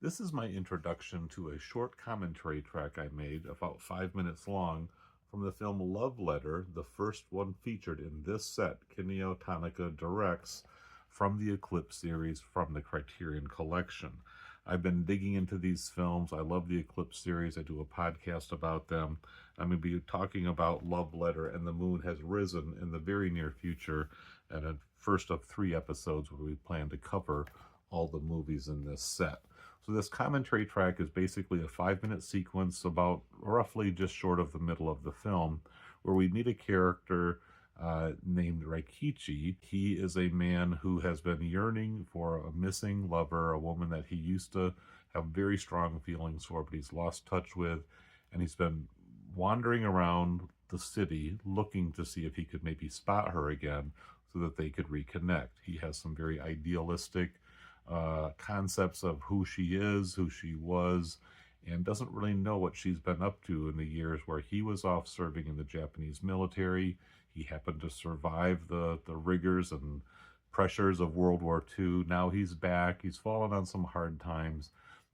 This is my introduction to a short commentary track I made, about 5 minutes long, from the film Love Letter, the first one featured in this set, KINUYO Tanaka Directs, from the Eclipse series from the Criterion Collection. I've been digging into these films. I love the Eclipse series. I do a podcast about them. I'm going to be talking about Love Letter and The Moon Has Risen in the very near future, and a first of 3 episodes where we plan to cover all the movies in this set. So this commentary track is basically a 5 minute sequence about roughly just short of the middle of the film, where we meet a character named Raikichi. He is a man who has been yearning for a missing lover, a woman that he used to have very strong feelings for, but he's lost touch with, and he's been wandering around the city looking to see if he could maybe spot her again so that they could reconnect. He has some very idealistic concepts of who she is, who she was, and doesn't really know what she's been up to in the years where he was off serving in the Japanese military. He happened to survive the rigors and pressures of World War II. Now he's back. He's fallen on some hard times,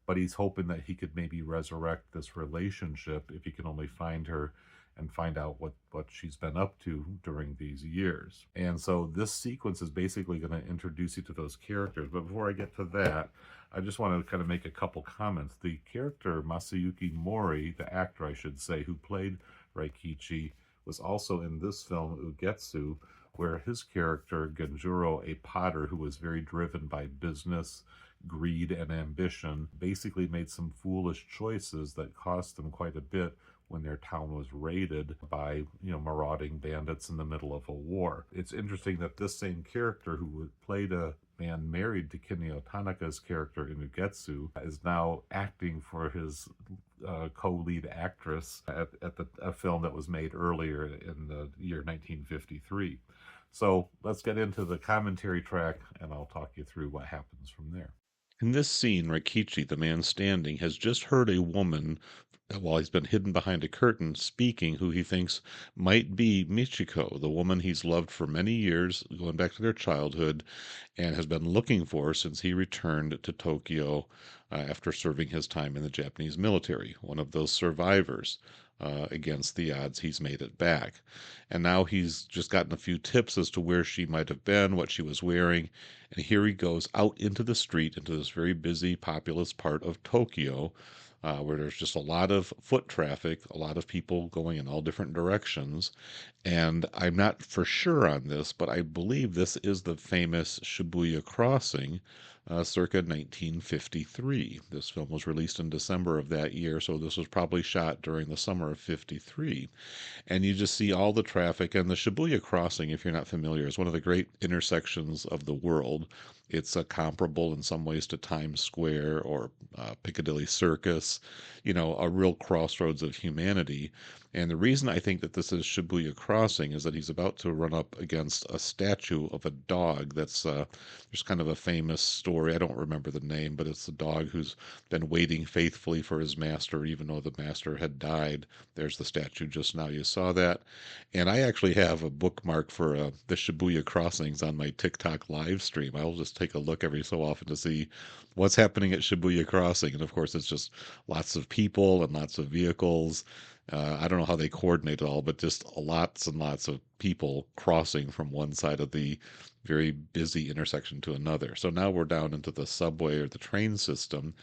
but he's hoping that he could maybe resurrect this relationship if he can only find her and find out what she's been up to during these years. And so this sequence is basically going to introduce you to those characters. But before I get to that, I just want to kind of make a couple comments. The character Masayuki Mori, the actor I should say, who played Raikichi, was also in this film Ugetsu, where his character Genjuro, a potter who was very driven by business, greed, and ambition, basically made some foolish choices that cost them quite a bit when their town was raided by, marauding bandits in the middle of a war. It's interesting that this same character who played a man married to Kinyo Tanaka's character in Ugetsu is now acting for his co-lead actress at a film that was made earlier in the year 1953. So let's get into the commentary track and I'll talk you through what happens from there. In this scene, Rikichi, the man standing, has just heard a woman, while he's been hidden behind a curtain, speaking who he thinks might be Michiko, the woman he's loved for many years, going back to their childhood, and has been looking for since he returned to Tokyo after serving his time in the Japanese military, one of those survivors. Against the odds, he's made it back. And now he's just gotten a few tips as to where she might have been, what she was wearing. And here he goes out into the street, into this very busy, populous part of Tokyo, where there's just a lot of foot traffic, a lot of people going in all different directions. And I'm not for sure on this, but I believe this is the famous Shibuya crossing, circa 1953. This film was released in December of that year, so this was probably shot during the summer of 53. And you just see all the traffic. And the Shibuya crossing, if you're not familiar, is one of the great intersections of the world. It's comparable in some ways to Times Square or Piccadilly Circus, a real crossroads of humanity. And the reason I think that this is Shibuya Crossing is that he's about to run up against a statue of a dog that's, there's kind of a famous story. I don't remember the name, but it's the dog who's been waiting faithfully for his master, even though the master had died. There's the statue just now. You saw that. And I actually have a bookmark for the Shibuya Crossings on my TikTok live stream. I'll just take a look every so often to see what's happening at Shibuya Crossing. And of course, it's just lots of people and lots of vehicles. I don't know how they coordinate it all, but just lots and lots of people crossing from one side of the very busy intersection to another. So now we're down into the subway or the train system,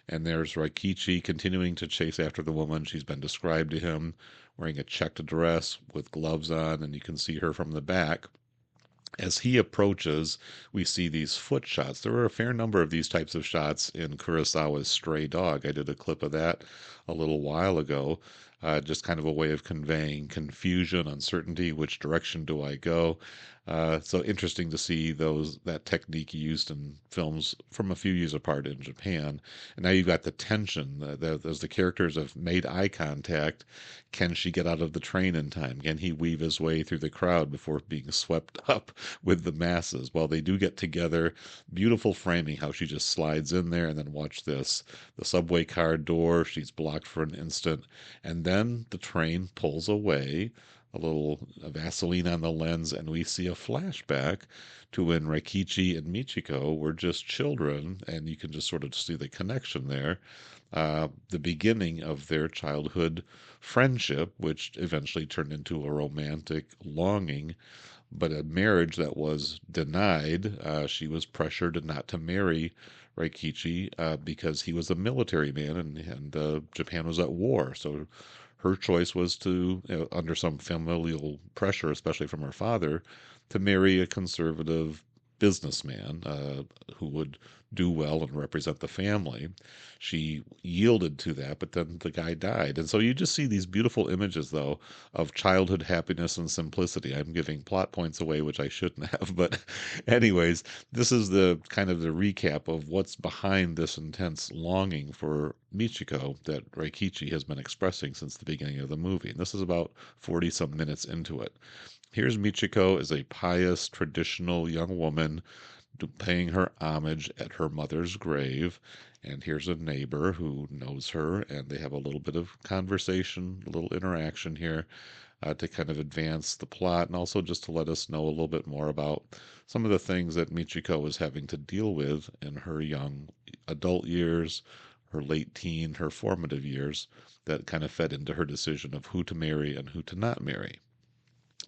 and there's Raikichi continuing to chase after the woman. She's been described to him wearing a checked dress with gloves on, and you can see her from the back. As he approaches, we see these foot shots. There were a fair number of these types of shots in Kurosawa's Stray Dog. I did a clip of that a little while ago, just kind of a way of conveying confusion, uncertainty, which direction do I go? So interesting to see that technique used in films from a few years apart in Japan. And now you've got the tension. As the characters have made eye contact, can she get out of the train in time? Can he weave his way through the crowd before being swept up with the masses? Well, they do get together. Beautiful framing, how she just slides in there, and then watch this. The subway car door, she's blocked for an instant, and then the train pulls away. a little Vaseline on the lens, and we see a flashback to when Reikichi and Michiko were just children, and you can just sort of see the connection there. The beginning of their childhood friendship, which eventually turned into a romantic longing, but a marriage that was denied. She was pressured not to marry Reikichi because he was a military man, and Japan was at war. So her choice was to, under some familial pressure, especially from her father, to marry a conservative businessman who would do well and represent the family. She yielded to that, but then the guy died. And so you just see these beautiful images, though, of childhood happiness and simplicity. I'm giving plot points away, which I shouldn't have. But, anyways, this is the kind of the recap of what's behind this intense longing for Michiko that Reikichi has been expressing since the beginning of the movie. And this is about 40 some minutes into it. Here's Michiko as a pious, traditional young woman paying her homage at her mother's grave. And here's a neighbor who knows her, and they have a little bit of conversation, a little interaction here to kind of advance the plot, and also just to let us know a little bit more about some of the things that Michiko is having to deal with in her young adult years, her late teen, her formative years, that kind of fed into her decision of who to marry and who to not marry.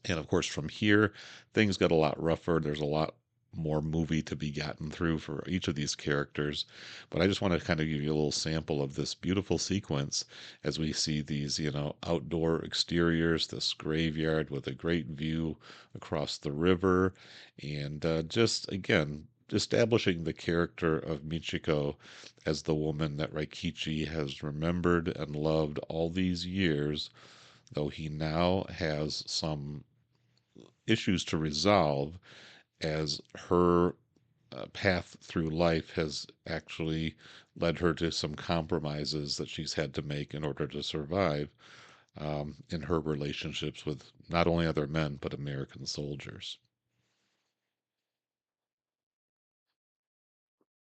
And of course, from here, things got a lot rougher. There's a lot more movie to be gotten through for each of these characters. But I just want to kind of give you a little sample of this beautiful sequence as we see these, outdoor exteriors, this graveyard with a great view across the river. And just, again, establishing the character of Michiko as the woman that Reikichi has remembered and loved all these years, though he now has some issues to resolve as her path through life has actually led her to some compromises that she's had to make in order to survive in her relationships with not only other men but American soldiers.